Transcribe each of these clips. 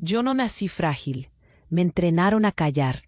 Yo no nací frágil. Me entrenaron a callar.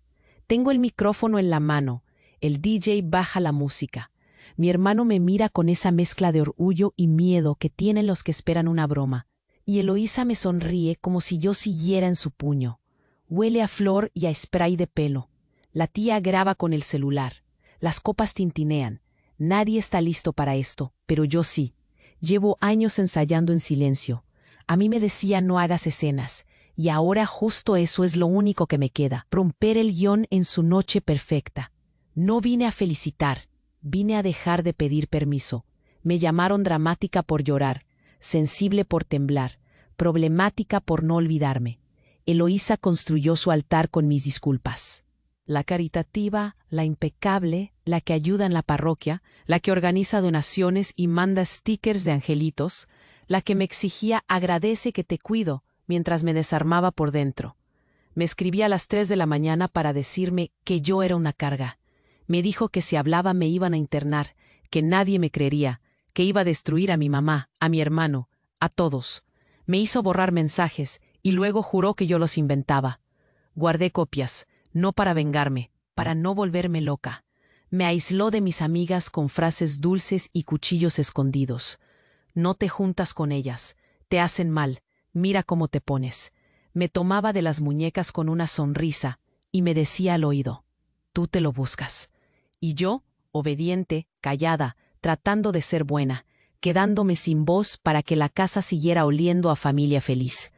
Tengo el micrófono en la mano. El DJ baja la música. Mi hermano me mira con esa mezcla de orgullo y miedo que tienen los que esperan una broma. Y Eloísa me sonríe como si yo siguiera en su puño. Huele a flor y a spray de pelo. La tía graba con el celular. Las copas tintinean. Nadie está listo para esto, pero yo sí. Llevo años ensayando en silencio. A mí me decía no hagas escenas. Y ahora justo eso es lo único que me queda. Romper el guión en su noche perfecta. No vine a felicitar. Vine a dejar de pedir permiso. Me llamaron dramática por llorar, sensible por temblar, problemática por no olvidarme. Eloísa construyó su altar con mis disculpas. La caritativa, la impecable, la que ayuda en la parroquia, la que organiza donaciones y manda stickers de angelitos, la que me exigía agradece que te cuido mientras me desarmaba por dentro. Me escribía a las 3 de la mañana para decirme que yo era una carga. Me dijo que si hablaba me iban a internar, que nadie me creería, que iba a destruir a mi mamá, a mi hermano, a todos. Me hizo borrar mensajes y luego juró que yo los inventaba. Guardé copias, no para vengarme, para no volverme loca. Me aisló de mis amigas con frases dulces y cuchillos escondidos. No te juntas con ellas, te hacen mal, mira cómo te pones. Me tomaba de las muñecas con una sonrisa y me decía al oído, tú te lo buscas. Y yo, obediente, callada, tratando de ser buena, quedándome sin voz para que la casa siguiera oliendo a familia feliz.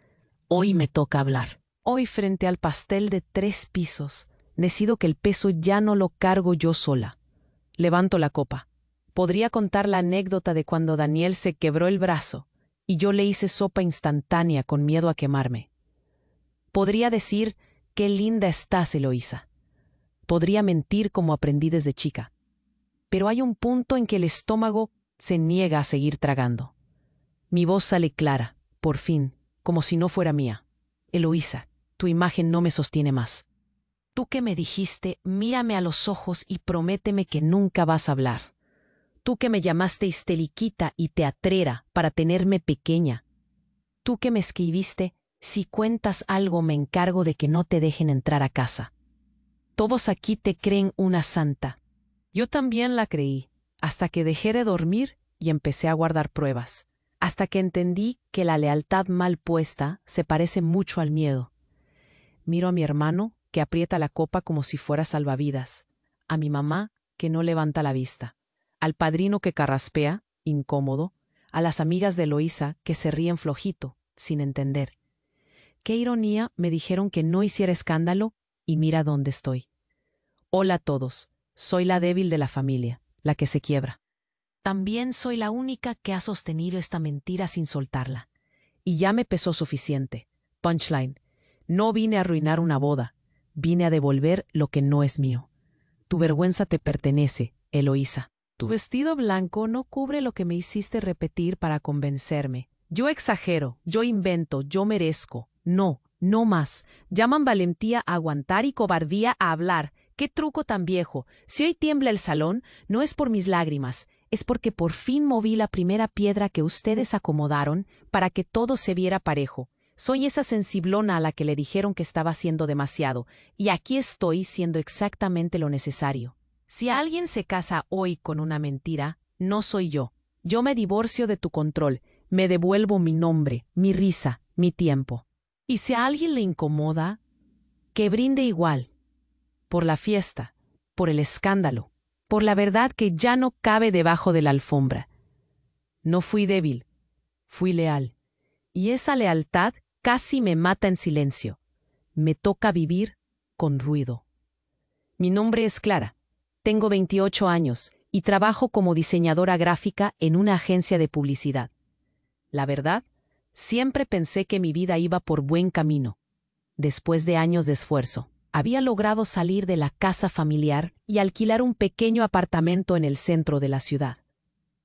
Hoy me toca hablar. Hoy frente al pastel de 3 pisos, decido que el peso ya no lo cargo yo sola. Levanto la copa. Podría contar la anécdota de cuando Daniel se quebró el brazo y yo le hice sopa instantánea con miedo a quemarme. Podría decir, qué linda estás, Eloísa. Podría mentir como aprendí desde chica. Pero hay un punto en que el estómago se niega a seguir tragando. Mi voz sale clara, por fin, como si no fuera mía. Eloísa, tu imagen no me sostiene más. Tú que me dijiste, mírame a los ojos y prométeme que nunca vas a hablar. Tú que me llamaste histeliquita y teatrera para tenerme pequeña. Tú que me escribiste, si cuentas algo me encargo de que no te dejen entrar a casa. Todos aquí te creen una santa. Yo también la creí, hasta que dejé de dormir y empecé a guardar pruebas, hasta que entendí que la lealtad mal puesta se parece mucho al miedo. Miro a mi hermano, que aprieta la copa como si fuera salvavidas, a mi mamá, que no levanta la vista, al padrino que carraspea, incómodo, a las amigas de Eloísa que se ríen flojito, sin entender. Qué ironía, me dijeron que no hiciera escándalo, y mira dónde estoy. Hola a todos, soy la débil de la familia, la que se quiebra. También soy la única que ha sostenido esta mentira sin soltarla. Y ya me pesó suficiente. Punchline. No vine a arruinar una boda, vine a devolver lo que no es mío. Tu vergüenza te pertenece, Eloísa. Tu vestido blanco no cubre lo que me hiciste repetir para convencerme. Yo exagero, yo invento, yo merezco. No, no más. Llaman valentía a aguantar y cobardía a hablar. ¡Qué truco tan viejo! Si hoy tiembla el salón, no es por mis lágrimas, es porque por fin moví la primera piedra que ustedes acomodaron para que todo se viera parejo. Soy esa sensiblona a la que le dijeron que estaba haciendo demasiado, y aquí estoy siendo exactamente lo necesario. Si alguien se casa hoy con una mentira, no soy yo. Yo me divorcio de tu control, me devuelvo mi nombre, mi risa, mi tiempo. Y si a alguien le incomoda, que brinde igual. Por la fiesta, por el escándalo, por la verdad que ya no cabe debajo de la alfombra. No fui débil, fui leal. Y esa lealtad casi me mata en silencio. Me toca vivir con ruido. Mi nombre es Clara. Tengo 28 años y trabajo como diseñadora gráfica en una agencia de publicidad. La verdad, siempre pensé que mi vida iba por buen camino. Después de años de esfuerzo, había logrado salir de la casa familiar y alquilar un pequeño apartamento en el centro de la ciudad.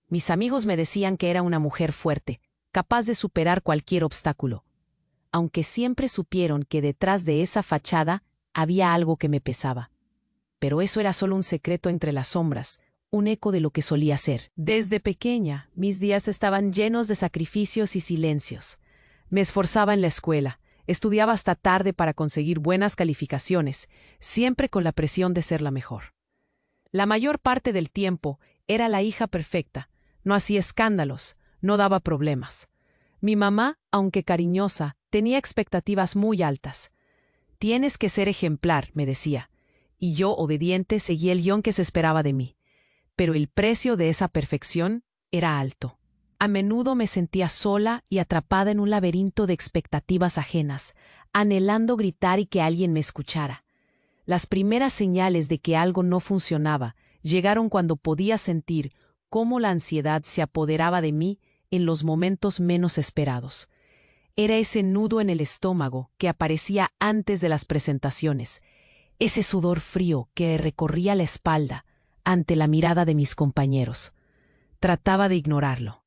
Mis amigos me decían que era una mujer fuerte, capaz de superar cualquier obstáculo, aunque siempre supieron que detrás de esa fachada había algo que me pesaba. Pero eso era solo un secreto entre las sombras, un eco de lo que solía ser. Desde pequeña, mis días estaban llenos de sacrificios y silencios. Me esforzaba en la escuela, Estudiaba hasta tarde para conseguir buenas calificaciones, siempre con la presión de ser la mejor. La mayor parte del tiempo era la hija perfecta, no hacía escándalos, no daba problemas. Mi mamá, aunque cariñosa, tenía expectativas muy altas. Tienes que ser ejemplar, me decía, y yo, obediente, seguía el guión que se esperaba de mí. Pero el precio de esa perfección era alto. A menudo me sentía sola y atrapada en un laberinto de expectativas ajenas, anhelando gritar y que alguien me escuchara. Las primeras señales de que algo no funcionaba llegaron cuando podía sentir cómo la ansiedad se apoderaba de mí en los momentos menos esperados. Era ese nudo en el estómago que aparecía antes de las presentaciones, ese sudor frío que recorría la espalda ante la mirada de mis compañeros. Trataba de ignorarlo,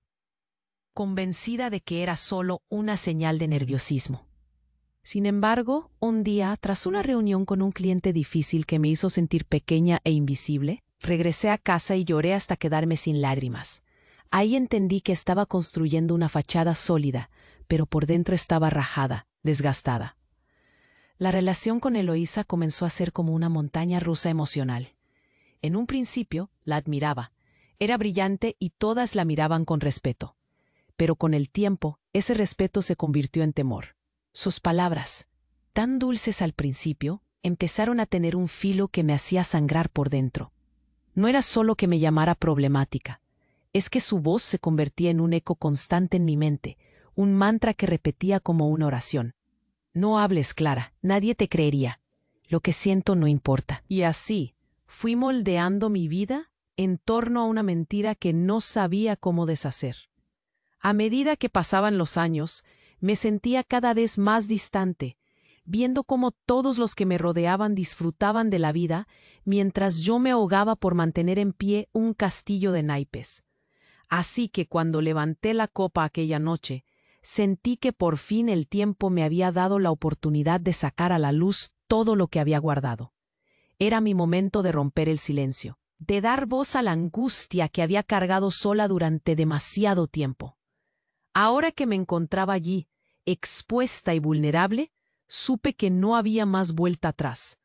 convencida de que era solo una señal de nerviosismo. Sin embargo, un día, tras una reunión con un cliente difícil que me hizo sentir pequeña e invisible, regresé a casa y lloré hasta quedarme sin lágrimas. Ahí entendí que estaba construyendo una fachada sólida, pero por dentro estaba rajada, desgastada. La relación con Eloísa comenzó a ser como una montaña rusa emocional. En un principio, la admiraba. Era brillante y todas la miraban con respeto. Pero con el tiempo, ese respeto se convirtió en temor. Sus palabras, tan dulces al principio, empezaron a tener un filo que me hacía sangrar por dentro. No era solo que me llamara problemática, es que su voz se convertía en un eco constante en mi mente, un mantra que repetía como una oración. No hables, Clara, nadie te creería. Lo que siento no importa. Y así, fui moldeando mi vida en torno a una mentira que no sabía cómo deshacer. A medida que pasaban los años, me sentía cada vez más distante, viendo cómo todos los que me rodeaban disfrutaban de la vida, mientras yo me ahogaba por mantener en pie un castillo de naipes. Así que cuando levanté la copa aquella noche, sentí que por fin el tiempo me había dado la oportunidad de sacar a la luz todo lo que había guardado. Era mi momento de romper el silencio, de dar voz a la angustia que había cargado sola durante demasiado tiempo. Ahora que me encontraba allí, expuesta y vulnerable, supe que no había más vuelta atrás.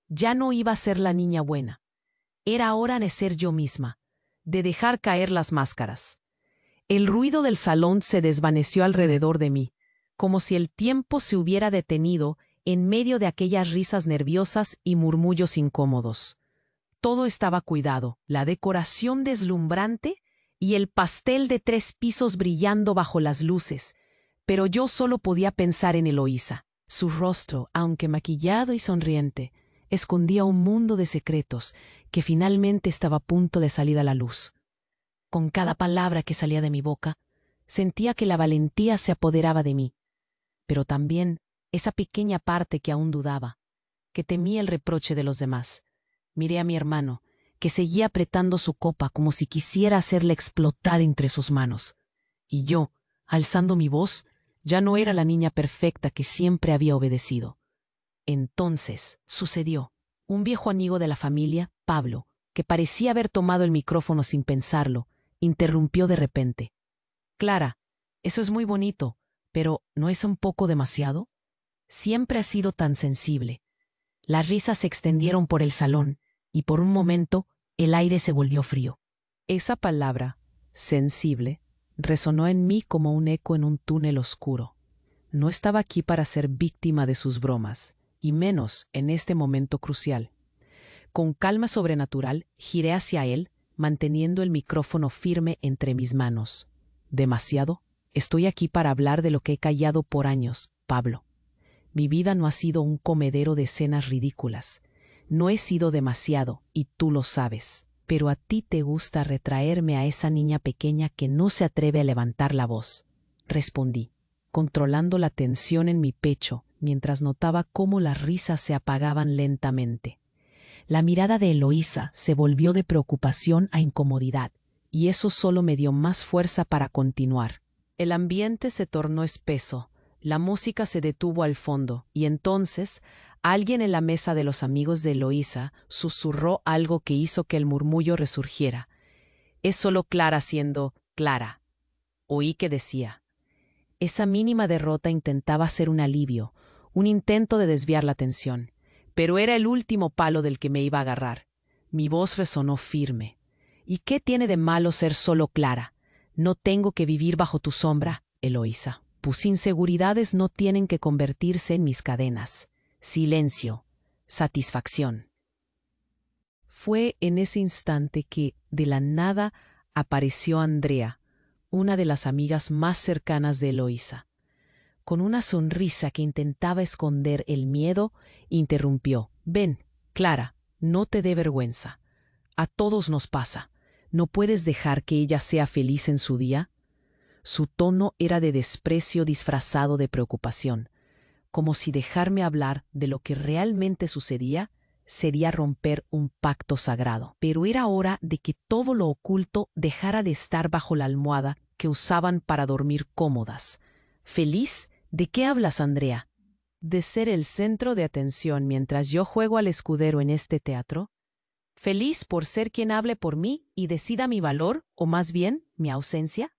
Ya no iba a ser la niña buena. Era hora de ser yo misma, de dejar caer las máscaras. El ruido del salón se desvaneció alrededor de mí, como si el tiempo se hubiera detenido en medio de aquellas risas nerviosas y murmullos incómodos. Todo estaba cuidado, la decoración deslumbrante y el pastel de 3 pisos brillando bajo las luces, pero yo solo podía pensar en Eloísa. Su rostro, aunque maquillado y sonriente, escondía un mundo de secretos que finalmente estaba a punto de salir a la luz. Con cada palabra que salía de mi boca, sentía que la valentía se apoderaba de mí, pero también esa pequeña parte que aún dudaba, que temía el reproche de los demás. Miré a mi hermano, que seguía apretando su copa como si quisiera hacerla explotar entre sus manos. Y yo, alzando mi voz, ya no era la niña perfecta que siempre había obedecido. Entonces sucedió. Un viejo amigo de la familia, Pablo, que parecía haber tomado el micrófono sin pensarlo, interrumpió de repente. Clara, eso es muy bonito, pero ¿no es un poco demasiado? Siempre has sido tan sensible. Las risas se extendieron por el salón, y por un momento el aire se volvió frío. Esa palabra, sensible, resonó en mí como un eco en un túnel oscuro. No estaba aquí para ser víctima de sus bromas, y menos en este momento crucial. Con calma sobrenatural, giré hacia él, manteniendo el micrófono firme entre mis manos. ¿Demasiado? Estoy aquí para hablar de lo que he callado por años, Pablo. Mi vida no ha sido un comedero de escenas ridículas. No he sido demasiado, y tú lo sabes. Pero a ti te gusta retraerme a esa niña pequeña que no se atreve a levantar la voz. Respondí, controlando la tensión en mi pecho, mientras notaba cómo las risas se apagaban lentamente. La mirada de Eloísa se volvió de preocupación a incomodidad, y eso solo me dio más fuerza para continuar. El ambiente se tornó espeso, la música se detuvo al fondo, y entonces alguien en la mesa de los amigos de Eloísa susurró algo que hizo que el murmullo resurgiera. Es solo Clara siendo Clara. Oí que decía. Esa mínima derrota intentaba ser un alivio, un intento de desviar la atención, pero era el último palo del que me iba a agarrar. Mi voz resonó firme. ¿Y qué tiene de malo ser solo Clara? No tengo que vivir bajo tu sombra, Eloísa. Tus inseguridades no tienen que convertirse en mis cadenas. Silencio. Satisfacción. Fue en ese instante que, de la nada, apareció Andrea, una de las amigas más cercanas de Eloísa. Con una sonrisa que intentaba esconder el miedo, interrumpió. Ven, Clara, no te dé vergüenza. A todos nos pasa. ¿No puedes dejar que ella sea feliz en su día? Su tono era de desprecio disfrazado de preocupación, como si dejarme hablar de lo que realmente sucedía sería romper un pacto sagrado. Pero era hora de que todo lo oculto dejara de estar bajo la almohada que usaban para dormir cómodas. ¿Feliz? ¿De qué hablas, Andrea? ¿De ser el centro de atención mientras yo juego al escudero en este teatro? ¿Feliz por ser quien hable por mí y decida mi valor, o más bien, mi ausencia?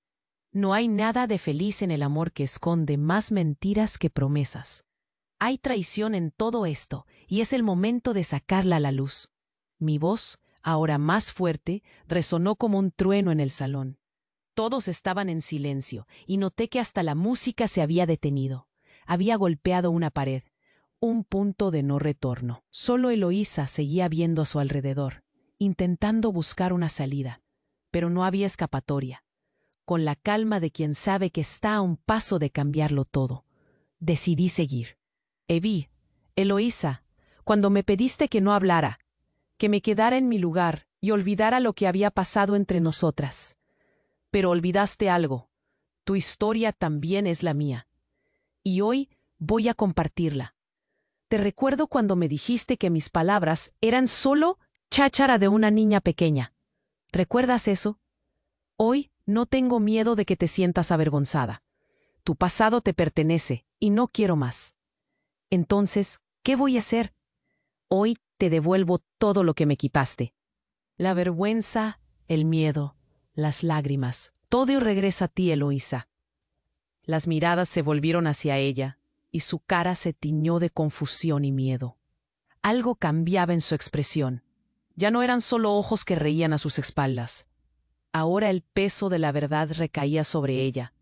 No hay nada de feliz en el amor que esconde más mentiras que promesas. Hay traición en todo esto, y es el momento de sacarla a la luz. Mi voz, ahora más fuerte, resonó como un trueno en el salón. Todos estaban en silencio, y noté que hasta la música se había detenido. Había golpeado una pared, un punto de no retorno. Solo Eloísa seguía viendo a su alrededor, intentando buscar una salida, pero no había escapatoria. Con la calma de quien sabe que está a un paso de cambiarlo todo, decidí seguir. Evie, Eloísa, cuando me pediste que no hablara, que me quedara en mi lugar y olvidara lo que había pasado entre nosotras. Pero olvidaste algo. Tu historia también es la mía. Y hoy voy a compartirla. Te recuerdo cuando me dijiste que mis palabras eran solo cháchara de una niña pequeña. ¿Recuerdas eso? Hoy no tengo miedo de que te sientas avergonzada. Tu pasado te pertenece y no quiero más. Entonces, ¿qué voy a hacer? Hoy te devuelvo todo lo que me quitaste. La vergüenza, el miedo, las lágrimas, todo regresa a ti, Eloísa. Las miradas se volvieron hacia ella, y su cara se tiñó de confusión y miedo. Algo cambiaba en su expresión. Ya no eran solo ojos que reían a sus espaldas. Ahora el peso de la verdad recaía sobre ella.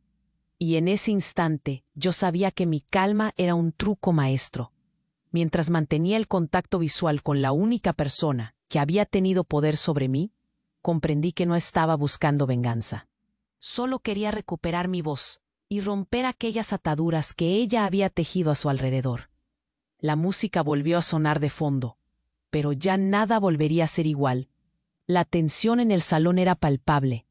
Y en ese instante yo sabía que mi calma era un truco maestro. Mientras mantenía el contacto visual con la única persona que había tenido poder sobre mí, comprendí que no estaba buscando venganza. Solo quería recuperar mi voz y romper aquellas ataduras que ella había tejido a su alrededor. La música volvió a sonar de fondo, pero ya nada volvería a ser igual. La tensión en el salón era palpable.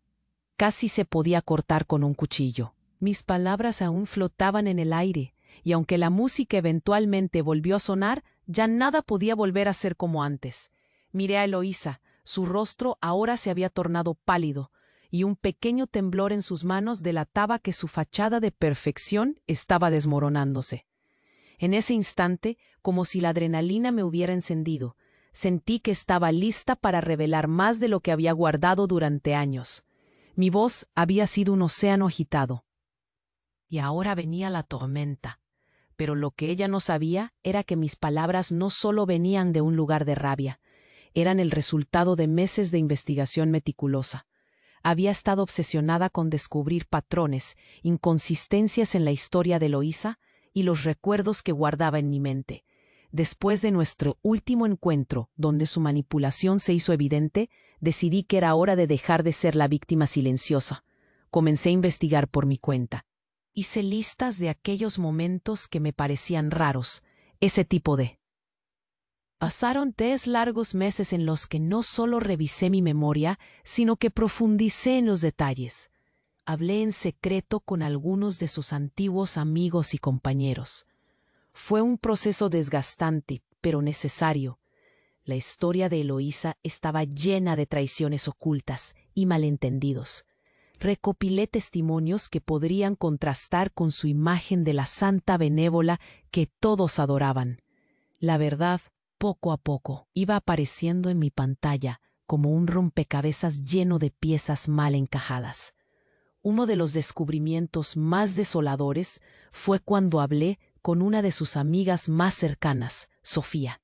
Casi se podía cortar con un cuchillo. Mis palabras aún flotaban en el aire, y aunque la música eventualmente volvió a sonar, ya nada podía volver a ser como antes. Miré a Eloísa. Su rostro ahora se había tornado pálido, y un pequeño temblor en sus manos delataba que su fachada de perfección estaba desmoronándose. En ese instante, como si la adrenalina me hubiera encendido, sentí que estaba lista para revelar más de lo que había guardado durante años. Mi voz había sido un océano agitado. Y ahora venía la tormenta. Pero lo que ella no sabía era que mis palabras no solo venían de un lugar de rabia, eran el resultado de meses de investigación meticulosa. Había estado obsesionada con descubrir patrones, inconsistencias en la historia de Eloísa y los recuerdos que guardaba en mi mente. Después de nuestro último encuentro, donde su manipulación se hizo evidente, decidí que era hora de dejar de ser la víctima silenciosa. Comencé a investigar por mi cuenta. Hice listas de aquellos momentos que me parecían raros, ese tipo de... Pasaron 3 largos meses en los que no solo revisé mi memoria, sino que profundicé en los detalles. Hablé en secreto con algunos de sus antiguos amigos y compañeros. Fue un proceso desgastante, pero necesario. La historia de Eloísa estaba llena de traiciones ocultas y malentendidos. Recopilé testimonios que podrían contrastar con su imagen de la santa benévola que todos adoraban. La verdad, poco a poco, iba apareciendo en mi pantalla como un rompecabezas lleno de piezas mal encajadas. Uno de los descubrimientos más desoladores fue cuando hablé con una de sus amigas más cercanas, Sofía.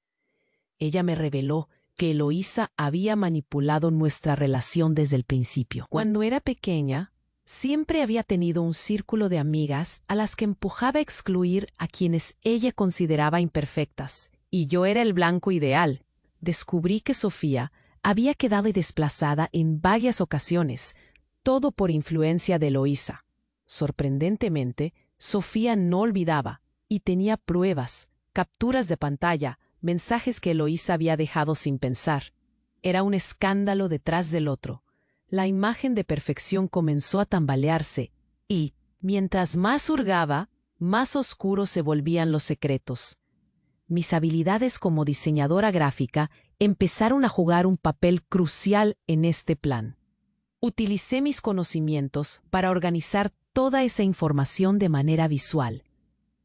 Ella me reveló que Eloísa había manipulado nuestra relación desde el principio. Cuando era pequeña, siempre había tenido un círculo de amigas a las que empujaba a excluir a quienes ella consideraba imperfectas, y yo era el blanco ideal. Descubrí que Sofía había quedado desplazada en varias ocasiones, todo por influencia de Eloísa. Sorprendentemente, Sofía no olvidaba y tenía pruebas, capturas de pantalla, mensajes que Eloísa había dejado sin pensar. Era un escándalo detrás del otro. La imagen de perfección comenzó a tambalearse y, mientras más hurgaba, más oscuros se volvían los secretos. Mis habilidades como diseñadora gráfica empezaron a jugar un papel crucial en este plan. Utilicé mis conocimientos para organizar toda esa información de manera visual.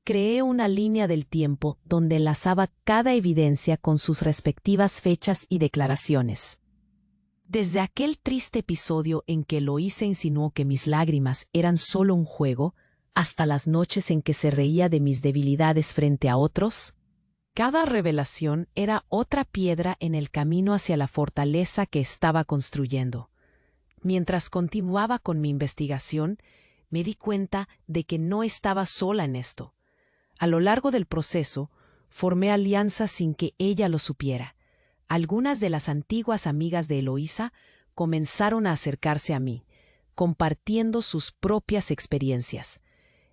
Creé una línea del tiempo donde enlazaba cada evidencia con sus respectivas fechas y declaraciones. Desde aquel triste episodio en que Eloísa insinuó que mis lágrimas eran solo un juego, hasta las noches en que se reía de mis debilidades frente a otros, cada revelación era otra piedra en el camino hacia la fortaleza que estaba construyendo. Mientras continuaba con mi investigación, me di cuenta de que no estaba sola en esto. A lo largo del proceso, formé alianzas sin que ella lo supiera. Algunas de las antiguas amigas de Eloísa comenzaron a acercarse a mí, compartiendo sus propias experiencias.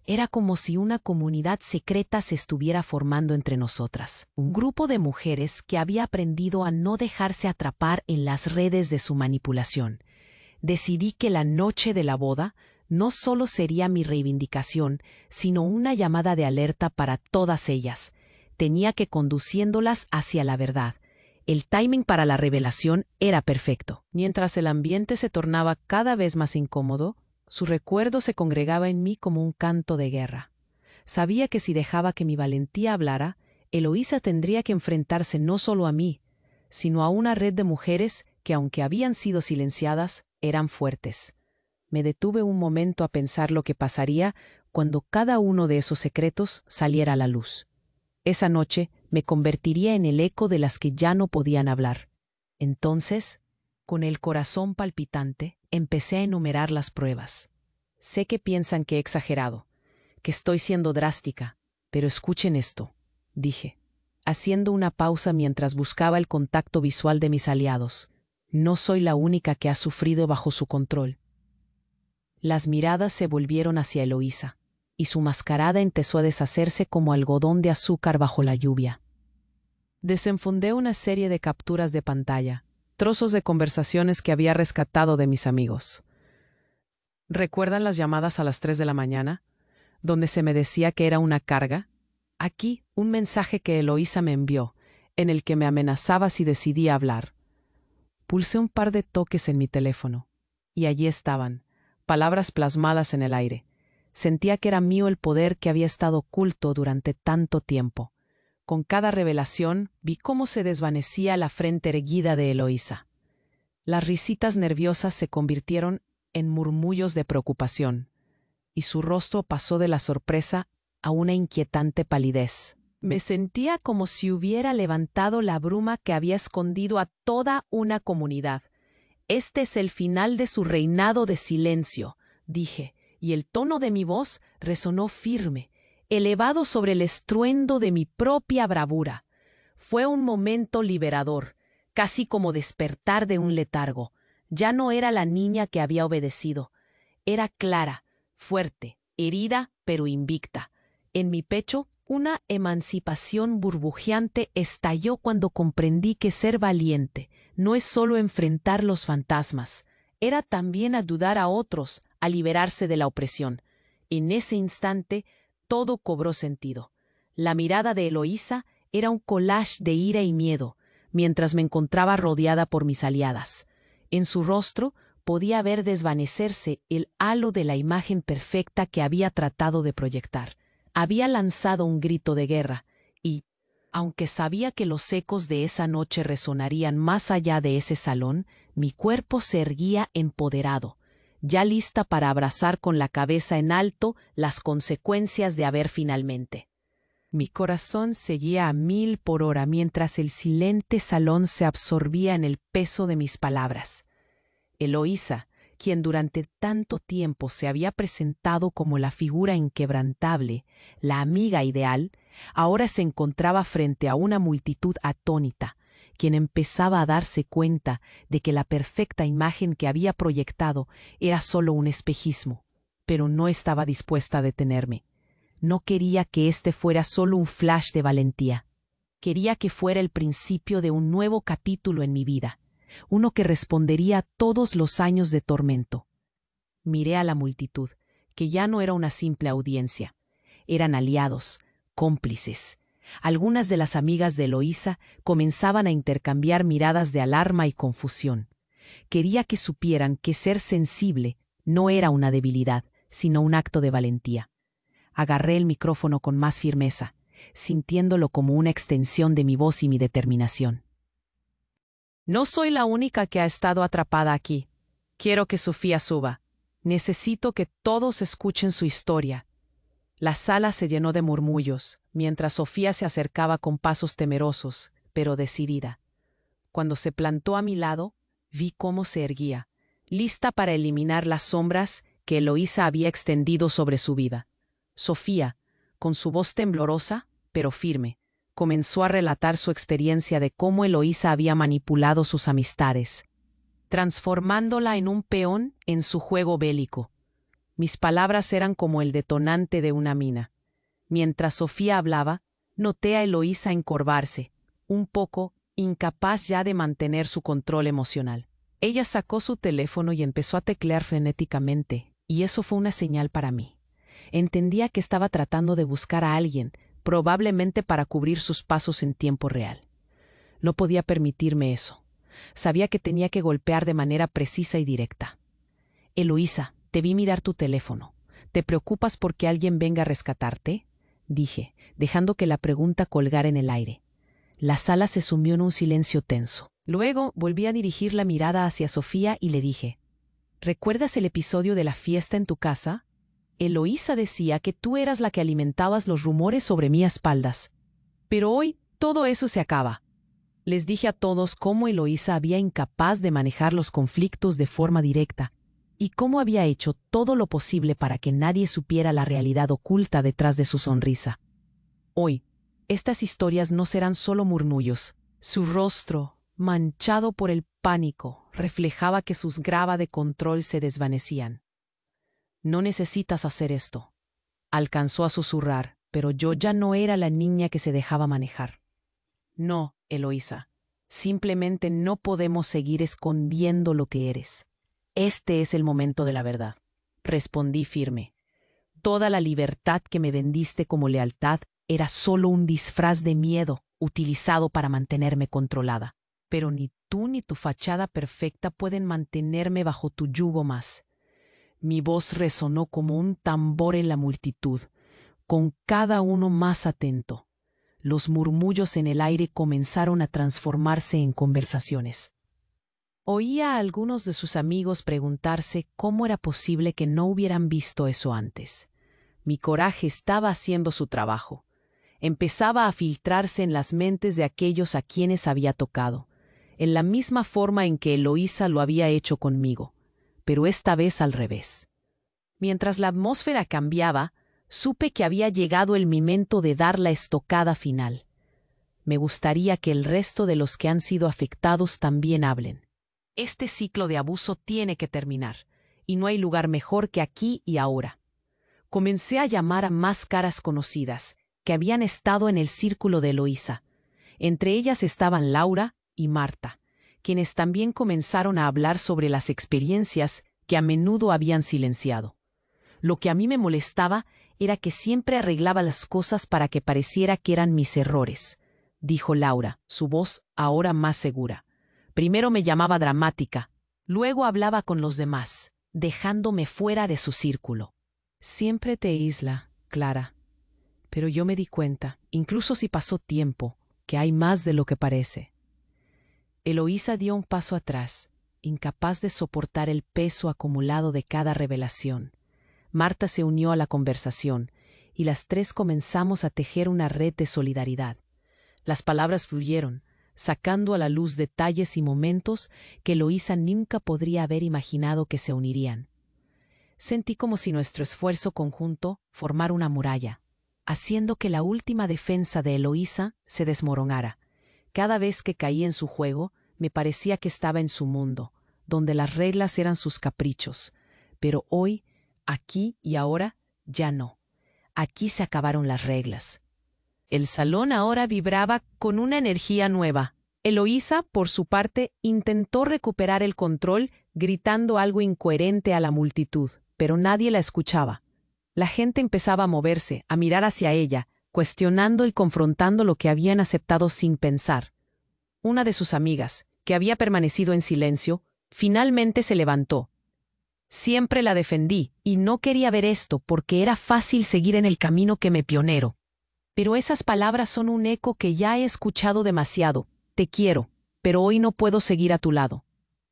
Era como si una comunidad secreta se estuviera formando entre nosotras. Un grupo de mujeres que había aprendido a no dejarse atrapar en las redes de su manipulación. Decidí que la noche de la boda no solo sería mi reivindicación, sino una llamada de alerta para todas ellas. Tenía que conduciéndolas hacia la verdad. El timing para la revelación era perfecto. Mientras el ambiente se tornaba cada vez más incómodo, su recuerdo se congregaba en mí como un canto de guerra. Sabía que si dejaba que mi valentía hablara, Eloísa tendría que enfrentarse no solo a mí, sino a una red de mujeres que, aunque habían sido silenciadas, eran fuertes. Me detuve un momento a pensar lo que pasaría cuando cada uno de esos secretos saliera a la luz. Esa noche me convertiría en el eco de las que ya no podían hablar. Entonces, con el corazón palpitante, empecé a enumerar las pruebas. Sé que piensan que he exagerado, que estoy siendo drástica, pero escuchen esto, dije, haciendo una pausa mientras buscaba el contacto visual de mis aliados. No soy la única que ha sufrido bajo su control. Las miradas se volvieron hacia Eloísa, y su mascarada empezó a deshacerse como algodón de azúcar bajo la lluvia. Desenfundé una serie de capturas de pantalla, trozos de conversaciones que había rescatado de mis amigos. ¿Recuerdan las llamadas a las 3 de la mañana, donde se me decía que era una carga? Aquí, un mensaje que Eloísa me envió, en el que me amenazaba si decidía hablar. Pulsé un par de toques en mi teléfono, y allí estaban, palabras plasmadas en el aire. Sentía que era mío el poder que había estado oculto durante tanto tiempo. Con cada revelación vi cómo se desvanecía la frente erguida de Eloísa. Las risitas nerviosas se convirtieron en murmullos de preocupación, y su rostro pasó de la sorpresa a una inquietante palidez. Me sentía como si hubiera levantado la bruma que había escondido a toda una comunidad. Este es el final de su reinado de silencio, dije, y el tono de mi voz resonó firme, elevado sobre el estruendo de mi propia bravura. Fue un momento liberador, casi como despertar de un letargo. Ya no era la niña que había obedecido. Era clara, fuerte, herida, pero invicta. En mi pecho, una emancipación burbujeante estalló cuando comprendí que ser valiente no es solo enfrentar los fantasmas, era también ayudar a otros a liberarse de la opresión. En ese instante, todo cobró sentido. La mirada de Eloísa era un collage de ira y miedo, mientras me encontraba rodeada por mis aliadas. En su rostro podía ver desvanecerse el halo de la imagen perfecta que había tratado de proyectar. Había lanzado un grito de guerra y, aunque sabía que los ecos de esa noche resonarían más allá de ese salón, mi cuerpo se erguía empoderado, ya lista para abrazar con la cabeza en alto las consecuencias de haber finalmente. Mi corazón seguía a 1000 por hora mientras el silente salón se absorbía en el peso de mis palabras. Eloísa, quien durante tanto tiempo se había presentado como la figura inquebrantable, la amiga ideal, ahora se encontraba frente a una multitud atónita, quien empezaba a darse cuenta de que la perfecta imagen que había proyectado era solo un espejismo, pero no estaba dispuesta a detenerme. No quería que este fuera solo un flash de valentía. Quería que fuera el principio de un nuevo capítulo en mi vida, uno que respondería a todos los años de tormento. Miré a la multitud, que ya no era una simple audiencia. Eran aliados, cómplices. Algunas de las amigas de Eloísa comenzaban a intercambiar miradas de alarma y confusión. Quería que supieran que ser sensible no era una debilidad, sino un acto de valentía. Agarré el micrófono con más firmeza, sintiéndolo como una extensión de mi voz y mi determinación. No soy la única que ha estado atrapada aquí. Quiero que Sofía suba. Necesito que todos escuchen su historia. La sala se llenó de murmullos, mientras Sofía se acercaba con pasos temerosos, pero decidida. Cuando se plantó a mi lado, vi cómo se erguía, lista para eliminar las sombras que Eloísa había extendido sobre su vida. Sofía, con su voz temblorosa, pero firme, comenzó a relatar su experiencia de cómo Eloísa había manipulado sus amistades, transformándola en un peón en su juego bélico. Mis palabras eran como el detonante de una mina. Mientras Sofía hablaba, noté a Eloísa encorvarse, un poco incapaz ya de mantener su control emocional. Ella sacó su teléfono y empezó a teclear frenéticamente, y eso fue una señal para mí. Entendía que estaba tratando de buscar a alguien, probablemente para cubrir sus pasos en tiempo real. No podía permitirme eso. Sabía que tenía que golpear de manera precisa y directa. Eloísa, te vi mirar tu teléfono. ¿Te preocupas porque alguien venga a rescatarte?, dije, dejando que la pregunta colgara en el aire. La sala se sumió en un silencio tenso. Luego volví a dirigir la mirada hacia Sofía y le dije, ¿recuerdas el episodio de la fiesta en tu casa? Eloísa decía que tú eras la que alimentabas los rumores sobre mis espaldas. Pero hoy todo eso se acaba. Les dije a todos cómo Eloísa había incapaz de manejar los conflictos de forma directa y cómo había hecho todo lo posible para que nadie supiera la realidad oculta detrás de su sonrisa. Hoy, estas historias no serán solo murmullos. Su rostro, manchado por el pánico, reflejaba que sus grava de control se desvanecían. No necesitas hacer esto, alcanzó a susurrar, pero yo ya no era la niña que se dejaba manejar. No, Eloísa, simplemente no podemos seguir escondiendo lo que eres. Este es el momento de la verdad, respondí firme. Toda la libertad que me vendiste como lealtad era solo un disfraz de miedo utilizado para mantenerme controlada. Pero ni tú ni tu fachada perfecta pueden mantenerme bajo tu yugo más. Mi voz resonó como un tambor en la multitud, con cada uno más atento. Los murmullos en el aire comenzaron a transformarse en conversaciones. Oía a algunos de sus amigos preguntarse cómo era posible que no hubieran visto eso antes. Mi coraje estaba haciendo su trabajo. Empezaba a filtrarse en las mentes de aquellos a quienes había tocado, en la misma forma en que Eloísa lo había hecho conmigo, pero esta vez al revés. Mientras la atmósfera cambiaba, supe que había llegado el momento de dar la estocada final. Me gustaría que el resto de los que han sido afectados también hablen. Este ciclo de abuso tiene que terminar, y no hay lugar mejor que aquí y ahora. Comencé a llamar a más caras conocidas que habían estado en el círculo de Eloísa. Entre ellas estaban Laura y Marta, quienes también comenzaron a hablar sobre las experiencias que a menudo habían silenciado. Lo que a mí me molestaba era que siempre arreglaba las cosas para que pareciera que eran mis errores, dijo Laura, su voz ahora más segura. Primero me llamaba dramática, luego hablaba con los demás, dejándome fuera de su círculo. Siempre te aísla, Clara. Pero yo me di cuenta, incluso si pasó tiempo, que hay más de lo que parece. Eloísa dio un paso atrás, incapaz de soportar el peso acumulado de cada revelación. Marta se unió a la conversación, y las tres comenzamos a tejer una red de solidaridad. Las palabras fluyeron, sacando a la luz detalles y momentos que Eloísa nunca podría haber imaginado que se unirían. Sentí como si nuestro esfuerzo conjunto formara una muralla, haciendo que la última defensa de Eloísa se desmoronara. Cada vez que caía en su juego, me parecía que estaba en su mundo, donde las reglas eran sus caprichos. Pero hoy, aquí y ahora, ya no. Aquí se acabaron las reglas. El salón ahora vibraba con una energía nueva. Eloísa, por su parte, intentó recuperar el control, gritando algo incoherente a la multitud, pero nadie la escuchaba. La gente empezaba a moverse, a mirar hacia ella, cuestionando y confrontando lo que habían aceptado sin pensar. Una de sus amigas, que había permanecido en silencio, finalmente se levantó. Siempre la defendí y no quería ver esto porque era fácil seguir en el camino que me pionero. Pero esas palabras son un eco que ya he escuchado demasiado. Te quiero, pero hoy no puedo seguir a tu lado.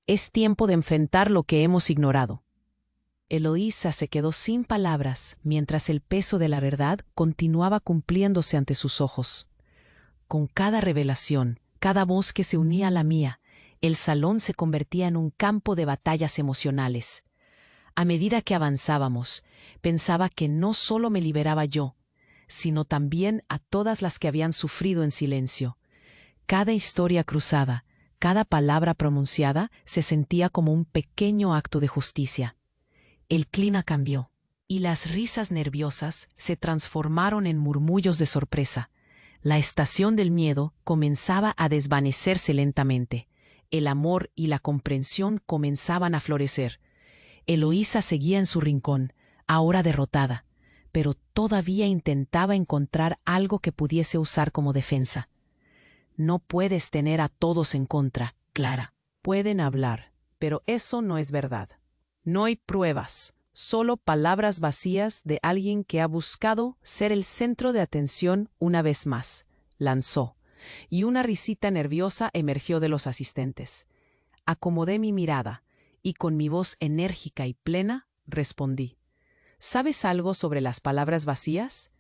Es tiempo de enfrentar lo que hemos ignorado. Eloísa se quedó sin palabras mientras el peso de la verdad continuaba cumpliéndose ante sus ojos. Con cada revelación, cada voz que se unía a la mía, el salón se convertía en un campo de batallas emocionales. A medida que avanzábamos, pensaba que no solo me liberaba yo, sino también a todas las que habían sufrido en silencio. Cada historia cruzada, cada palabra pronunciada se sentía como un pequeño acto de justicia. El clima cambió, y las risas nerviosas se transformaron en murmullos de sorpresa. La estación del miedo comenzaba a desvanecerse lentamente. El amor y la comprensión comenzaban a florecer. Eloísa seguía en su rincón, ahora derrotada, pero todavía intentaba encontrar algo que pudiese usar como defensa. No puedes tener a todos en contra, Clara. Pueden hablar, pero eso no es verdad. No hay pruebas, solo palabras vacías de alguien que ha buscado ser el centro de atención una vez más, lanzó, y una risita nerviosa emergió de los asistentes. Acomodé mi mirada, y con mi voz enérgica y plena, respondí. ¿Sabes algo sobre las palabras vacías?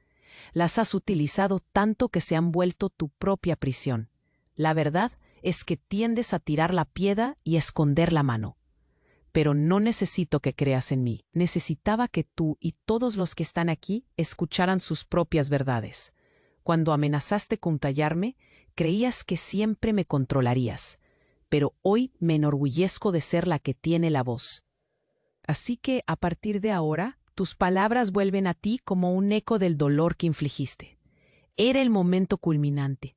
Las has utilizado tanto que se han vuelto tu propia prisión. La verdad es que tiendes a tirar la piedra y esconder la mano. Pero no necesito que creas en mí. Necesitaba que tú y todos los que están aquí escucharan sus propias verdades. Cuando amenazaste con tallarme, creías que siempre me controlarías. Pero hoy me enorgullezco de ser la que tiene la voz. Así que, a partir de ahora, tus palabras vuelven a ti como un eco del dolor que infligiste. Era el momento culminante.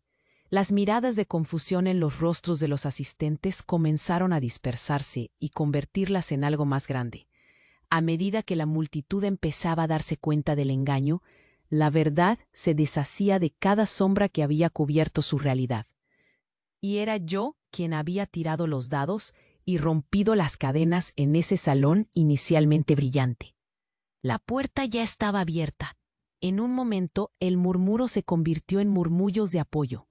Las miradas de confusión en los rostros de los asistentes comenzaron a dispersarse y convertirlas en algo más grande. A medida que la multitud empezaba a darse cuenta del engaño, la verdad se deshacía de cada sombra que había cubierto su realidad. Y era yo quien había tirado los dados y rompido las cadenas en ese salón inicialmente brillante. La puerta ya estaba abierta. En un momento, el murmuro se convirtió en murmullos de apoyo.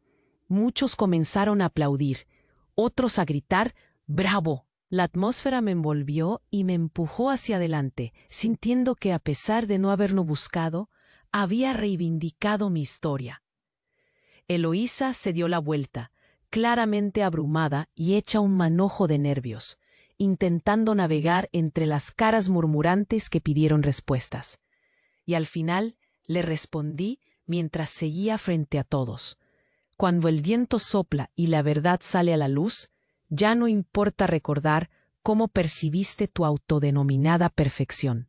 Muchos comenzaron a aplaudir, otros a gritar «¡Bravo!». La atmósfera me envolvió y me empujó hacia adelante, sintiendo que a pesar de no haberlo buscado, había reivindicado mi historia. Eloísa se dio la vuelta, claramente abrumada y hecha un manojo de nervios, intentando navegar entre las caras murmurantes que pidieron respuestas. Y al final le respondí mientras seguía frente a todos. Cuando el viento sopla y la verdad sale a la luz, ya no importa recordar cómo percibiste tu autodenominada perfección.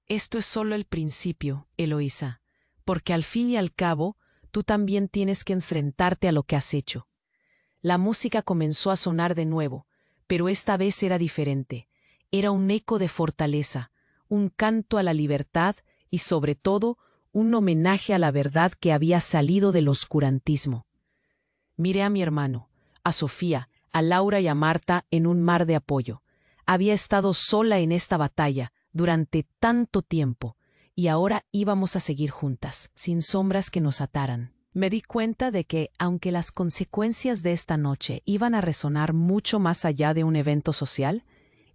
Esto es solo el principio, Eloísa, porque al fin y al cabo, tú también tienes que enfrentarte a lo que has hecho. La música comenzó a sonar de nuevo, pero esta vez era diferente. Era un eco de fortaleza, un canto a la libertad y, sobre todo, un homenaje a la verdad que había salido del oscurantismo. Miré a mi hermano, a Sofía, a Laura y a Marta en un mar de apoyo. Había estado sola en esta batalla durante tanto tiempo, y ahora íbamos a seguir juntas, sin sombras que nos ataran. Me di cuenta de que, aunque las consecuencias de esta noche iban a resonar mucho más allá de un evento social,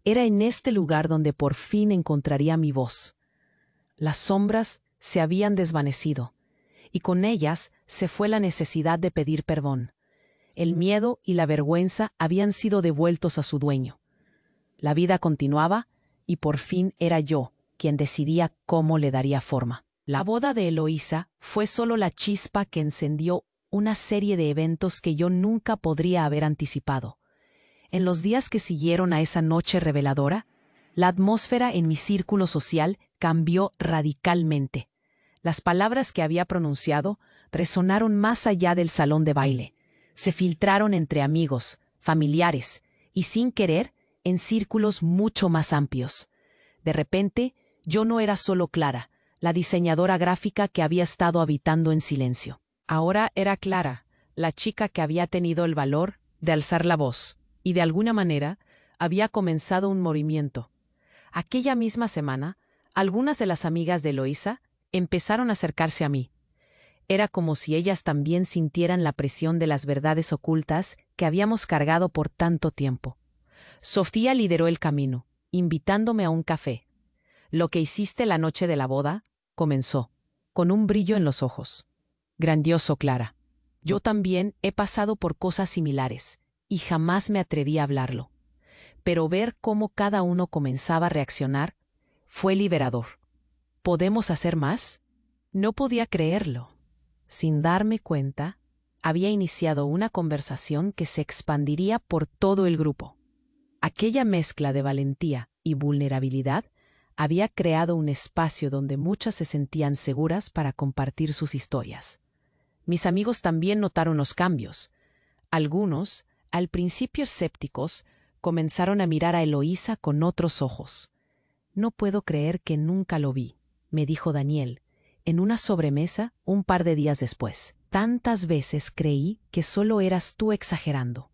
era en este lugar donde por fin encontraría mi voz. Las sombras se habían desvanecido, y con ellas se fue la necesidad de pedir perdón. El miedo y la vergüenza habían sido devueltos a su dueño. La vida continuaba, y por fin era yo quien decidía cómo le daría forma. La boda de Eloísa fue solo la chispa que encendió una serie de eventos que yo nunca podría haber anticipado. En los días que siguieron a esa noche reveladora, la atmósfera en mi círculo social cambió radicalmente. Las palabras que había pronunciado resonaron más allá del salón de baile. Se filtraron entre amigos, familiares y, sin querer, en círculos mucho más amplios. De repente, yo no era solo Clara, la diseñadora gráfica que había estado habitando en silencio. Ahora era Clara, la chica que había tenido el valor de alzar la voz, y de alguna manera había comenzado un movimiento. Aquella misma semana, algunas de las amigas de Eloísa empezaron a acercarse a mí. Era como si ellas también sintieran la presión de las verdades ocultas que habíamos cargado por tanto tiempo. Sofía lideró el camino, invitándome a un café. «Lo que hiciste la noche de la boda», comenzó, con un brillo en los ojos. «Grandioso, Clara. Yo también he pasado por cosas similares, y jamás me atreví a hablarlo. Pero ver cómo cada uno comenzaba a reaccionar fue liberador. ¿Podemos hacer más?». No podía creerlo. Sin darme cuenta, había iniciado una conversación que se expandiría por todo el grupo. Aquella mezcla de valentía y vulnerabilidad había creado un espacio donde muchas se sentían seguras para compartir sus historias. Mis amigos también notaron los cambios. Algunos, al principio escépticos, comenzaron a mirar a Eloísa con otros ojos. «No puedo creer que nunca lo vi», me dijo Daniel, en una sobremesa un par de días después. «Tantas veces creí que solo eras tú exagerando,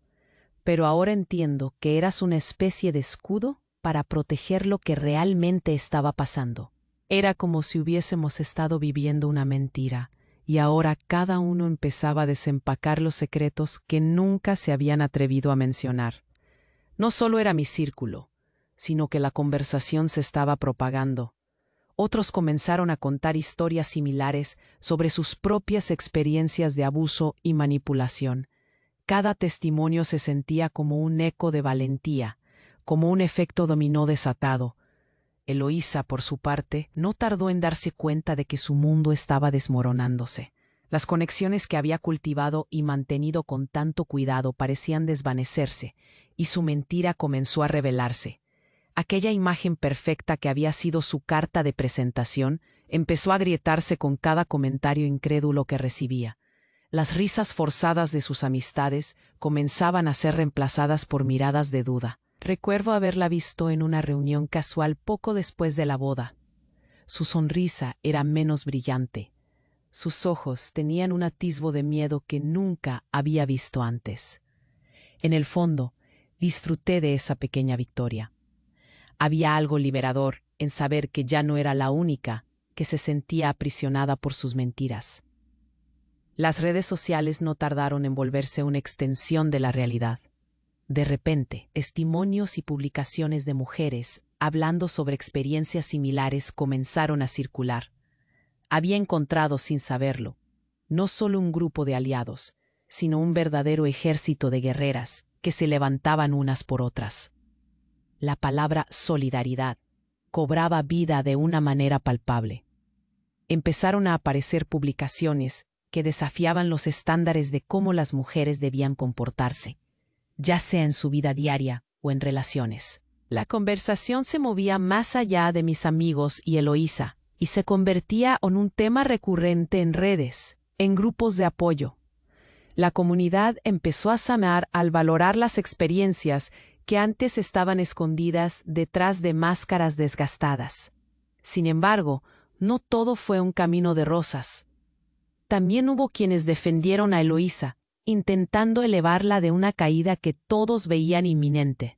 pero ahora entiendo que eras una especie de escudo para proteger lo que realmente estaba pasando». Era como si hubiésemos estado viviendo una mentira, y ahora cada uno empezaba a desempacar los secretos que nunca se habían atrevido a mencionar. No solo era mi círculo, sino que la conversación se estaba propagando. Otros comenzaron a contar historias similares sobre sus propias experiencias de abuso y manipulación. Cada testimonio se sentía como un eco de valentía, como un efecto dominó desatado. Eloísa, por su parte, no tardó en darse cuenta de que su mundo estaba desmoronándose. Las conexiones que había cultivado y mantenido con tanto cuidado parecían desvanecerse, y su mentira comenzó a revelarse. Aquella imagen perfecta que había sido su carta de presentación empezó a agrietarse con cada comentario incrédulo que recibía. Las risas forzadas de sus amistades comenzaban a ser reemplazadas por miradas de duda. Recuerdo haberla visto en una reunión casual poco después de la boda. Su sonrisa era menos brillante. Sus ojos tenían un atisbo de miedo que nunca había visto antes. En el fondo, disfruté de esa pequeña victoria. Había algo liberador en saber que ya no era la única que se sentía aprisionada por sus mentiras. Las redes sociales no tardaron en volverse una extensión de la realidad. De repente, testimonios y publicaciones de mujeres hablando sobre experiencias similares comenzaron a circular. Había encontrado, sin saberlo, no solo un grupo de aliados, sino un verdadero ejército de guerreras que se levantaban unas por otras. La palabra solidaridad cobraba vida de una manera palpable. Empezaron a aparecer publicaciones que desafiaban los estándares de cómo las mujeres debían comportarse, ya sea en su vida diaria o en relaciones. La conversación se movía más allá de mis amigos y Eloísa, y se convertía en un tema recurrente en redes, en grupos de apoyo. La comunidad empezó a sanar al valorar las experiencias que antes estaban escondidas detrás de máscaras desgastadas. Sin embargo, no todo fue un camino de rosas. También hubo quienes defendieron a Eloísa, intentando elevarla de una caída que todos veían inminente.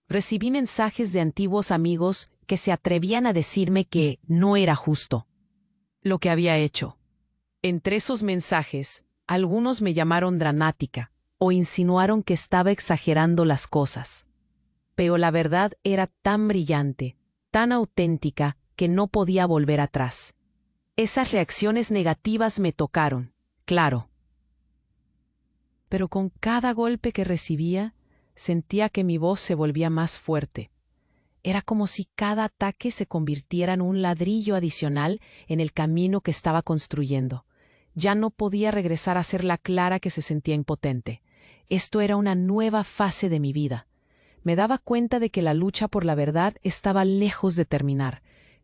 Recibí mensajes de antiguos amigos que se atrevían a decirme que no era justo lo que había hecho. Entre esos mensajes, algunos me llamaron dramática o insinuaron que estaba exagerando las cosas. Pero la verdad era tan brillante, tan auténtica, que no podía volver atrás. Esas reacciones negativas me tocaron, claro. Pero con cada golpe que recibía, sentía que mi voz se volvía más fuerte. Era como si cada ataque se convirtiera en un ladrillo adicional en el camino que estaba construyendo. Ya no podía regresar a ser la Clara que se sentía impotente. Esto era una nueva fase de mi vida. Me daba cuenta de que la lucha por la verdad estaba lejos de terminar,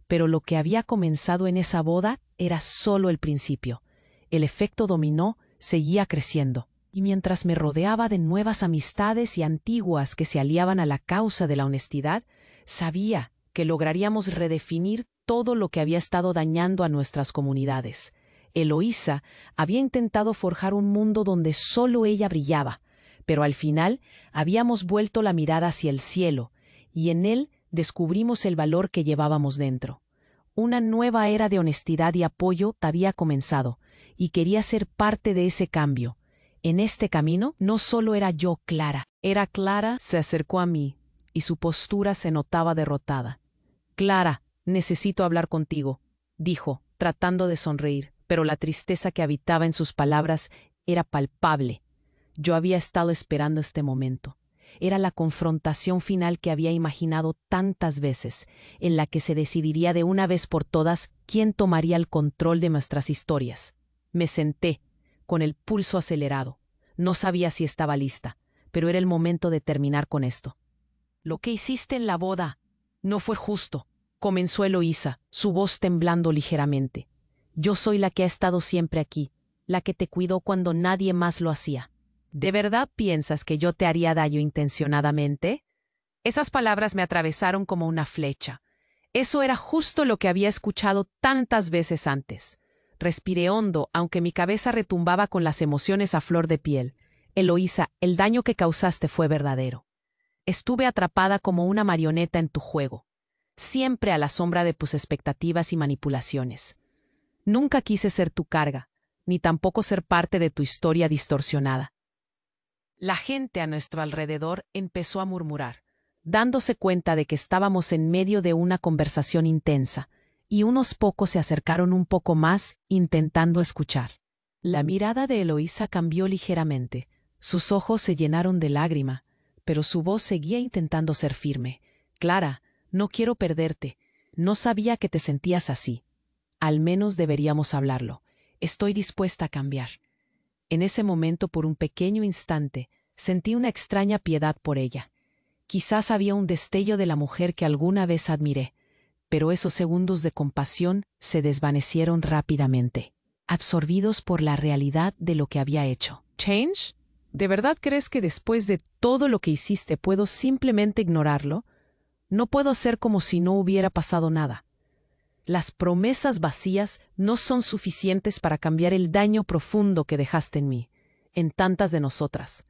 pero lo que había comenzado en esa boda era solo el principio. El efecto dominó seguía creciendo, y mientras me rodeaba de nuevas amistades y antiguas que se aliaban a la causa de la honestidad, sabía que lograríamos redefinir todo lo que había estado dañando a nuestras comunidades. Eloísa había intentado forjar un mundo donde solo ella brillaba, pero al final habíamos vuelto la mirada hacia el cielo, y en él descubrimos el valor que llevábamos dentro. Una nueva era de honestidad y apoyo había comenzado, y quería ser parte de ese cambio. En este camino no solo era yo Clara. Clara se acercó a mí, y su postura se notaba derrotada. «Clara, necesito hablar contigo», dijo, tratando de sonreír, pero la tristeza que habitaba en sus palabras era palpable. Yo había estado esperando este momento. Era la confrontación final que había imaginado tantas veces, en la que se decidiría de una vez por todas quién tomaría el control de nuestras historias. Me senté, con el pulso acelerado. No sabía si estaba lista, pero era el momento de terminar con esto. «Lo que hiciste en la boda no fue justo», comenzó Eloísa, su voz temblando ligeramente. «Yo soy la que ha estado siempre aquí, la que te cuidó cuando nadie más lo hacía. ¿De verdad piensas que yo te haría daño intencionadamente?» Esas palabras me atravesaron como una flecha. Eso era justo lo que había escuchado tantas veces antes. Respiré hondo, aunque mi cabeza retumbaba con las emociones a flor de piel. «Eloísa, el daño que causaste fue verdadero. Estuve atrapada como una marioneta en tu juego, siempre a la sombra de tus expectativas y manipulaciones. Nunca quise ser tu carga, ni tampoco ser parte de tu historia distorsionada». La gente a nuestro alrededor empezó a murmurar, dándose cuenta de que estábamos en medio de una conversación intensa, y unos pocos se acercaron un poco más, intentando escuchar. La mirada de Eloísa cambió ligeramente. Sus ojos se llenaron de lágrima, pero su voz seguía intentando ser firme. «Clara, no quiero perderte. No sabía que te sentías así. Al menos deberíamos hablarlo. Estoy dispuesta a cambiar». En ese momento, por un pequeño instante, sentí una extraña piedad por ella. Quizás había un destello de la mujer que alguna vez admiré, pero esos segundos de compasión se desvanecieron rápidamente, absorbidos por la realidad de lo que había hecho. «¿Change? ¿De verdad crees que después de todo lo que hiciste puedo simplemente ignorarlo? No puedo hacer como si no hubiera pasado nada. Las promesas vacías no son suficientes para cambiar el daño profundo que dejaste en mí, en tantas de nosotras».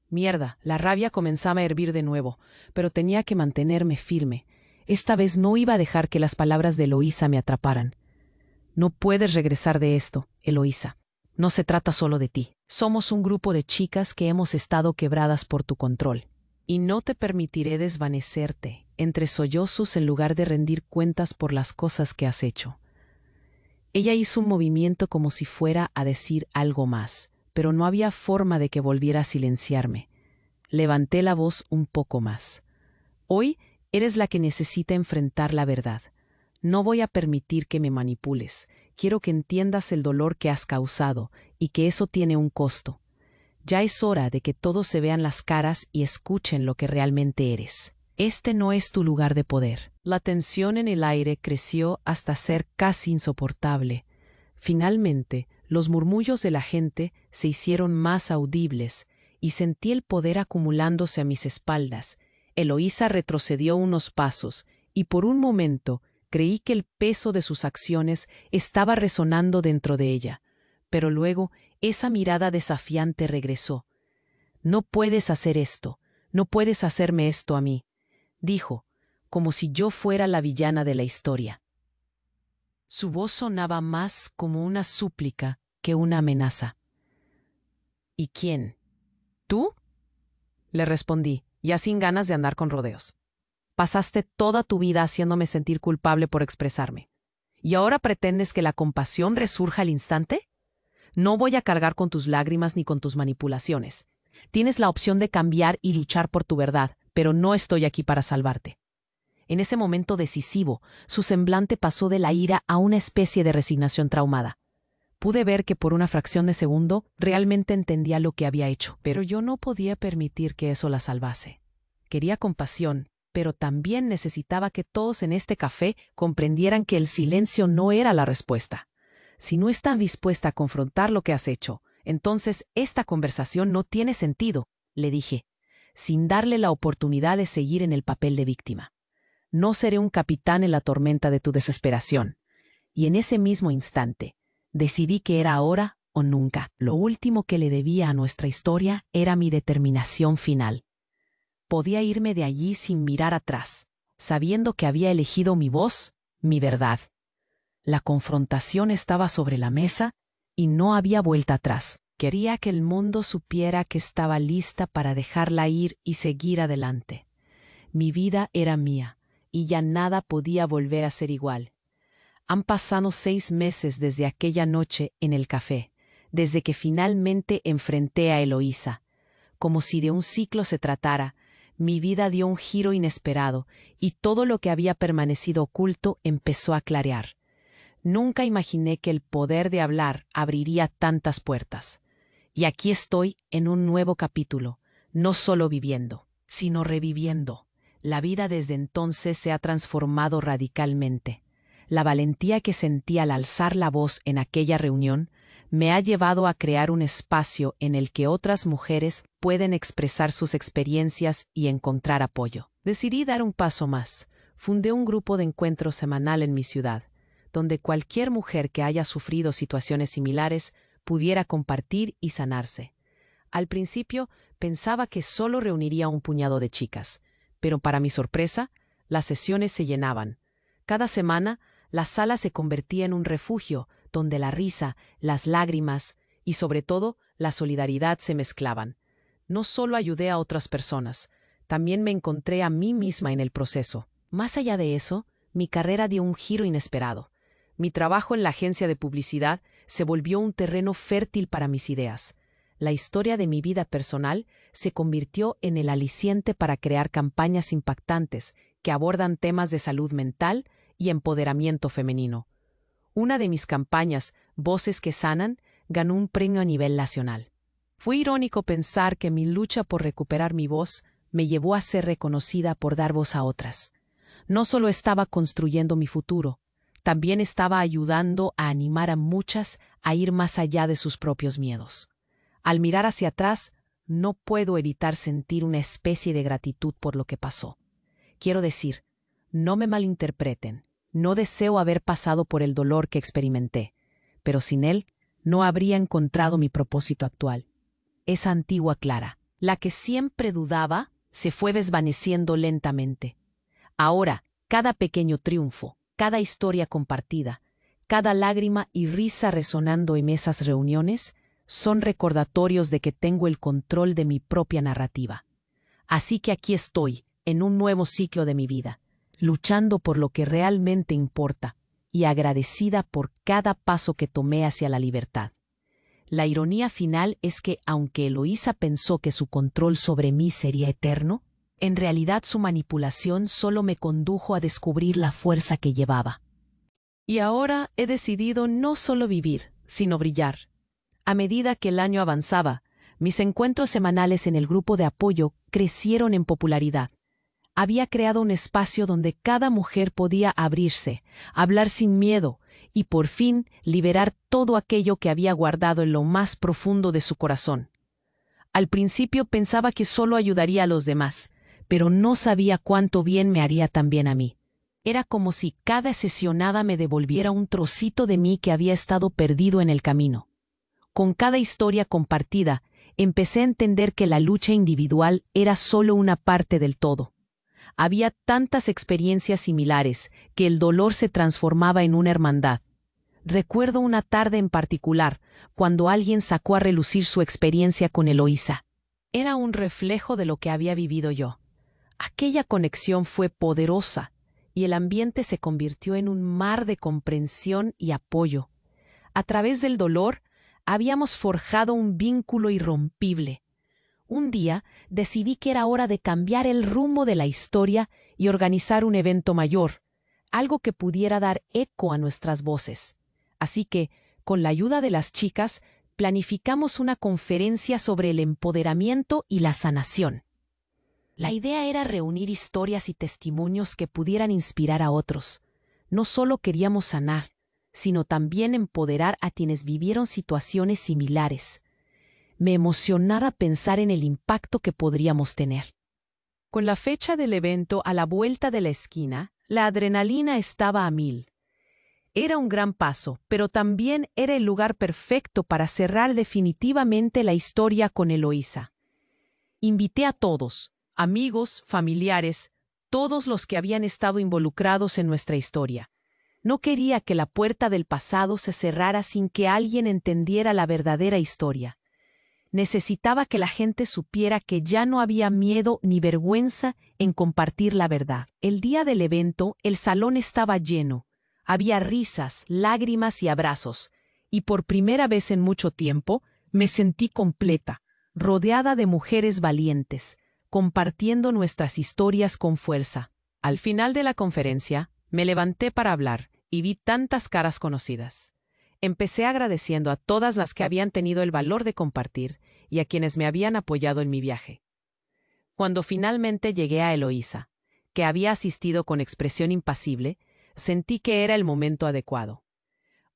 Mierda, la rabia comenzaba a hervir de nuevo, pero tenía que mantenerme firme. Esta vez no iba a dejar que las palabras de Eloísa me atraparan. «No puedes regresar de esto, Eloísa. No se trata solo de ti. Somos un grupo de chicas que hemos estado quebradas por tu control. Y no te permitiré desvanecerte entre sollozos en lugar de rendir cuentas por las cosas que has hecho». Ella hizo un movimiento como si fuera a decir algo más, pero no había forma de que volviera a silenciarme. Levanté la voz un poco más. «Hoy eres la que necesita enfrentar la verdad. No voy a permitir que me manipules. Quiero que entiendas el dolor que has causado y que eso tiene un costo. Ya es hora de que todos se vean las caras y escuchen lo que realmente eres. Este no es tu lugar de poder». La tensión en el aire creció hasta ser casi insoportable. Finalmente, los murmullos de la gente se hicieron más audibles y sentí el poder acumulándose a mis espaldas. Eloísa retrocedió unos pasos y por un momento creí que el peso de sus acciones estaba resonando dentro de ella. Pero luego esa mirada desafiante regresó. «No puedes hacer esto, no puedes hacerme esto a mí», dijo, como si yo fuera la villana de la historia. Su voz sonaba más como una súplica que una amenaza. «¿Y quién? ¿Tú?», le respondí, ya sin ganas de andar con rodeos. «Pasaste toda tu vida haciéndome sentir culpable por expresarme. ¿Y ahora pretendes que la compasión resurja al instante? No voy a cargar con tus lágrimas ni con tus manipulaciones. Tienes la opción de cambiar y luchar por tu verdad, pero no estoy aquí para salvarte. En ese momento decisivo, su semblante pasó de la ira a una especie de resignación traumada. Pude ver que por una fracción de segundo realmente entendía lo que había hecho, pero yo no podía permitir que eso la salvase. Quería compasión, pero también necesitaba que todos en este café comprendieran que el silencio no era la respuesta. Si no estás dispuesta a confrontar lo que has hecho, entonces esta conversación no tiene sentido, le dije, sin darle la oportunidad de seguir en el papel de víctima. No seré un capitán en la tormenta de tu desesperación. Y en ese mismo instante, decidí que era ahora o nunca. Lo último que le debía a nuestra historia era mi determinación final. Podía irme de allí sin mirar atrás, sabiendo que había elegido mi voz, mi verdad. La confrontación estaba sobre la mesa y no había vuelta atrás. Quería que el mundo supiera que estaba lista para dejarla ir y seguir adelante. Mi vida era mía y ya nada podía volver a ser igual. Han pasado 6 meses desde aquella noche en el café, desde que finalmente enfrenté a Eloísa. Como si de un ciclo se tratara, mi vida dio un giro inesperado y todo lo que había permanecido oculto empezó a clarear. Nunca imaginé que el poder de hablar abriría tantas puertas. Y aquí estoy en un nuevo capítulo, no solo viviendo, sino reviviendo. La vida desde entonces se ha transformado radicalmente. La valentía que sentí al alzar la voz en aquella reunión me ha llevado a crear un espacio en el que otras mujeres pueden expresar sus experiencias y encontrar apoyo. Decidí dar un paso más. Fundé un grupo de encuentro semanal en mi ciudad, donde cualquier mujer que haya sufrido situaciones similares pudiera compartir y sanarse. Al principio pensaba que solo reuniría a un puñado de chicas, pero para mi sorpresa, las sesiones se llenaban. Cada semana, la sala se convertía en un refugio donde la risa, las lágrimas y, sobre todo, la solidaridad se mezclaban. No solo ayudé a otras personas, también me encontré a mí misma en el proceso. Más allá de eso, mi carrera dio un giro inesperado. Mi trabajo en la agencia de publicidad se volvió un terreno fértil para mis ideas. La historia de mi vida personal se convirtió en el aliciente para crear campañas impactantes que abordan temas de salud mental y empoderamiento femenino. Una de mis campañas, Voces que Sanan, ganó un premio a nivel nacional. Fue irónico pensar que mi lucha por recuperar mi voz me llevó a ser reconocida por dar voz a otras. No solo estaba construyendo mi futuro, también estaba ayudando a animar a muchas a ir más allá de sus propios miedos. Al mirar hacia atrás, no puedo evitar sentir una especie de gratitud por lo que pasó. Quiero decir, no me malinterpreten, no deseo haber pasado por el dolor que experimenté, pero sin él no habría encontrado mi propósito actual. Esa antigua Clara, la que siempre dudaba, se fue desvaneciendo lentamente. Ahora, cada pequeño triunfo, cada historia compartida, cada lágrima y risa resonando en esas reuniones, son recordatorios de que tengo el control de mi propia narrativa. Así que aquí estoy, en un nuevo ciclo de mi vida, luchando por lo que realmente importa y agradecida por cada paso que tomé hacia la libertad. La ironía final es que, aunque Eloísa pensó que su control sobre mí sería eterno, en realidad su manipulación solo me condujo a descubrir la fuerza que llevaba. Y ahora he decidido no solo vivir, sino brillar. A medida que el año avanzaba, mis encuentros semanales en el grupo de apoyo crecieron en popularidad. Había creado un espacio donde cada mujer podía abrirse, hablar sin miedo y por fin liberar todo aquello que había guardado en lo más profundo de su corazón. Al principio pensaba que solo ayudaría a los demás, pero no sabía cuánto bien me haría también a mí. Era como si cada sesionada me devolviera un trocito de mí que había estado perdido en el camino. Con cada historia compartida, empecé a entender que la lucha individual era solo una parte del todo. Había tantas experiencias similares que el dolor se transformaba en una hermandad. Recuerdo una tarde en particular, cuando alguien sacó a relucir su experiencia con Eloísa. Era un reflejo de lo que había vivido yo. Aquella conexión fue poderosa, y el ambiente se convirtió en un mar de comprensión y apoyo. A través del dolor, habíamos forjado un vínculo irrompible. Un día decidí que era hora de cambiar el rumbo de la historia y organizar un evento mayor, algo que pudiera dar eco a nuestras voces. Así que, con la ayuda de las chicas, planificamos una conferencia sobre el empoderamiento y la sanación. La idea era reunir historias y testimonios que pudieran inspirar a otros. No solo queríamos sanar, sino también empoderar a quienes vivieron situaciones similares. Me emocionaba pensar en el impacto que podríamos tener. Con la fecha del evento a la vuelta de la esquina, la adrenalina estaba a 1000. Era un gran paso, pero también era el lugar perfecto para cerrar definitivamente la historia con Eloísa. Invité a todos, amigos, familiares, todos los que habían estado involucrados en nuestra historia. No quería que la puerta del pasado se cerrara sin que alguien entendiera la verdadera historia. Necesitaba que la gente supiera que ya no había miedo ni vergüenza en compartir la verdad. El día del evento, el salón estaba lleno. Había risas, lágrimas y abrazos. Y por primera vez en mucho tiempo, me sentí completa, rodeada de mujeres valientes, compartiendo nuestras historias con fuerza. Al final de la conferencia, me levanté para hablar y vi tantas caras conocidas. Empecé agradeciendo a todas las que habían tenido el valor de compartir y a quienes me habían apoyado en mi viaje. Cuando finalmente llegué a Eloísa, que había asistido con expresión impasible, sentí que era el momento adecuado.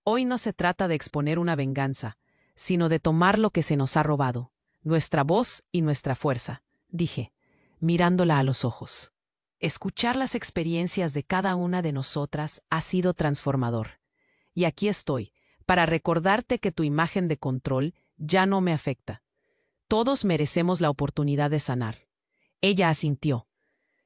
Hoy no se trata de exponer una venganza, sino de tomar lo que se nos ha robado, nuestra voz y nuestra fuerza, dije, mirándola a los ojos. Escuchar las experiencias de cada una de nosotras ha sido transformador. Y aquí estoy, para recordarte que tu imagen de control ya no me afecta. Todos merecemos la oportunidad de sanar. Ella asintió.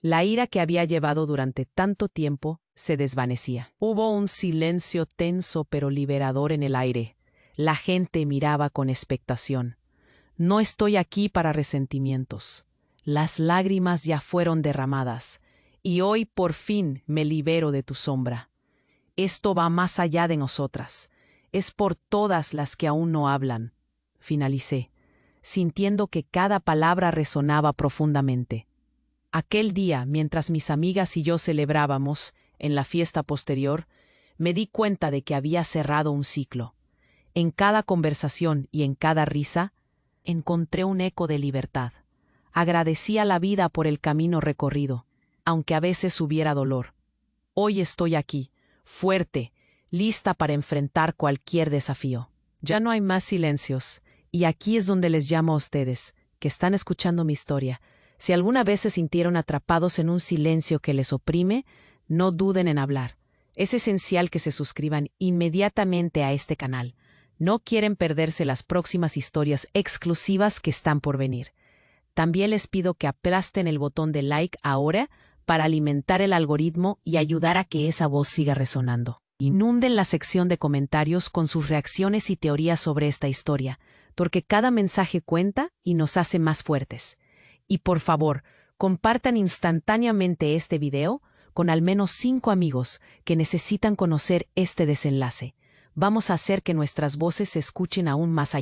La ira que había llevado durante tanto tiempo se desvanecía. Hubo un silencio tenso pero liberador en el aire. La gente miraba con expectación. No estoy aquí para resentimientos. Las lágrimas ya fueron derramadas, y hoy por fin me libero de tu sombra. Esto va más allá de nosotras. Es por todas las que aún no hablan. Finalicé, sintiendo que cada palabra resonaba profundamente. Aquel día, mientras mis amigas y yo celebrábamos, en la fiesta posterior, me di cuenta de que había cerrado un ciclo. En cada conversación y en cada risa, encontré un eco de libertad. Agradecí a la vida por el camino recorrido, aunque a veces hubiera dolor. Hoy estoy aquí, fuerte, lista para enfrentar cualquier desafío. Ya no hay más silencios, y aquí es donde les llamo a ustedes, que están escuchando mi historia. Si alguna vez se sintieron atrapados en un silencio que les oprime, no duden en hablar. Es esencial que se suscriban inmediatamente a este canal. No quieren perderse las próximas historias exclusivas que están por venir. También les pido que aplasten el botón de like ahora para alimentar el algoritmo y ayudar a que esa voz siga resonando. Inunden la sección de comentarios con sus reacciones y teorías sobre esta historia, porque cada mensaje cuenta y nos hace más fuertes. Y por favor, compartan instantáneamente este video con al menos 5 amigos que necesitan conocer este desenlace. Vamos a hacer que nuestras voces se escuchen aún más allá.